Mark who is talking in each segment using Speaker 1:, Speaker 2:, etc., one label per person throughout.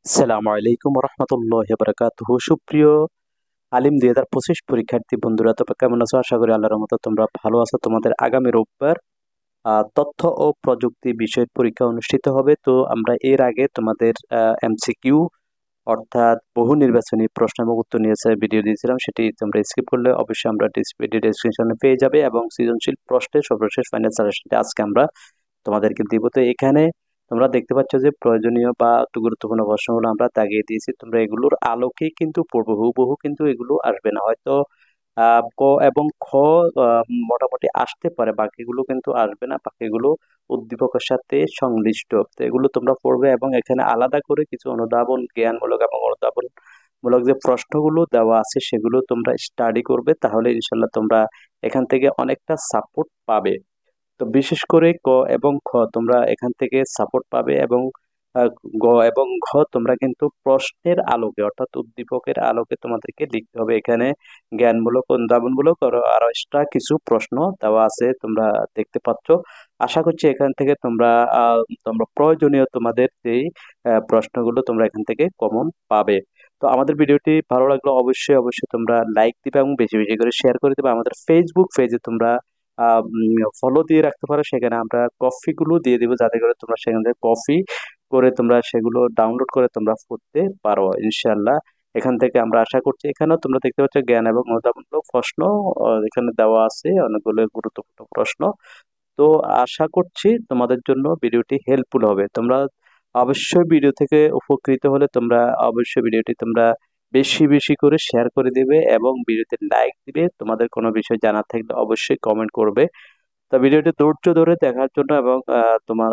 Speaker 1: আসসালামু আলাইকুম রহমতুল্লাহ বারাকাতুহু। সুপ্রিয় আলিম 2025 পরীক্ষার্থী বন্ধুরা, তোমরা কেমন আছো? আশা করি আল্লাহর রহমতে তোমরা ভালো আছো। তোমাদের আগামী রোববার তথ্য ও প্রযুক্তি বিষয়ের পরীক্ষা অনুষ্ঠিত হবে। তো আমরা এর আগে তোমাদের এমসিকিউ অর্থাৎ বহু নির্বাচনী প্রশ্ন এবং উত্তর নিয়ে ভিডিও দিয়েছিলাম, সেটি তোমরা স্কিপ করলে অবশ্যই আমরা ভিডিও ডেসক্রিপশনে পেয়ে যাবে, এবং সৃজনশীল প্রশ্নের সর্বশেষ ফাইনাল সাজেশনটি আজকে আমরা তোমাদেরকে দিব। তো এখানে তোমরা দেখতে পাচ্ছ যে প্রয়োজনীয় বা গুরুত্বপূর্ণ প্রশ্নগুলো আমরা দাগিয়ে দিয়েছি। তোমরা এগুলোর আলোকেই কিন্তু পড়বো, হুবহু কিন্তু এগুলো আসবে না। হয়তো ক এবং খ মোটামুটি আসতে পারে, বাকিগুলো কিন্তু আসবে না। বাকিগুলো উদ্দীপকের সাথে সংশ্লিষ্ট। তো এগুলো তোমরা পড়বে, এবং এখানে আলাদা করে কিছু অনুধাবন জ্ঞানমূলক এবং অনুধাবন মূলক যে প্রশ্নগুলো দেওয়া আছে সেগুলো তোমরা স্টাডি করবে, তাহলে ইনশাল্লাহ তোমরা এখান থেকে অনেকটা সাপোর্ট পাবে। তো বিশেষ করে ক এবং খ তোমরা এখান থেকে সাপোর্ট পাবে, এবং আহ, গ এবং ঘ তোমরা কিন্তু প্রশ্নের আলোকে অর্থাৎ উদ্দীপকের আলোকে তোমাদেরকে লিখতে হবে। এখানে জ্ঞানমূলক অনুধাবনমূলক আরো এক্সট্রা কিছু প্রশ্ন দেওয়া আছে, তোমরা দেখতে পাচ্ছ। আশা করছি এখান থেকে তোমরা তোমরা প্রয়োজনীয় তোমাদের যেই প্রশ্নগুলো তোমরা এখান থেকে কমন পাবে। তো আমাদের ভিডিওটি ভালো লাগলে অবশ্যই অবশ্যই তোমরা লাইক দিবে এবং বেশি বেশি করে শেয়ার করে দেবে। আমাদের ফেসবুক পেজে তোমরা ফলো দিয়ে রাখতে পারো, সেখানে আমরা কফিগুলো দিয়ে দিব, যাতে করে তোমরা সেখান থেকে কফি করে তোমরা সেগুলো ডাউনলোড করে তোমরা পড়তে পারো ইনশাল্লাহ। এখান থেকে আমরা আশা করছি, এখানেও তোমরা দেখতে পাচ্ছ জ্ঞান এবং অনুধাবনমূলক প্রশ্ন এখানে দেওয়া আছে, অনেকগুলো গুরুত্বপূর্ণ প্রশ্ন। তো আশা করছি তোমাদের জন্য ভিডিওটি হেল্পফুল হবে। তোমরা অবশ্যই ভিডিও থেকে উপকৃত হলে তোমরা অবশ্যই ভিডিওটি তোমরা বেশি বেশি করে শেয়ার করে দিবে, এবং ভিডিওতে লাইক দিবে। তোমাদের কোনো বিষয় জানার থাকলে অবশ্যই কমেন্ট করবে। তো ভিডিওটি ধৈর্য ধরে দেখার জন্য এবং তোমার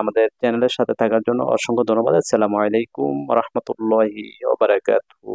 Speaker 1: আমাদের চ্যানেলের সাথে থাকার জন্য অসংখ্য ধন্যবাদ। আসসালামু আলাইকুম রহমতুল্লাহি ওয়া বারাকাতুহু।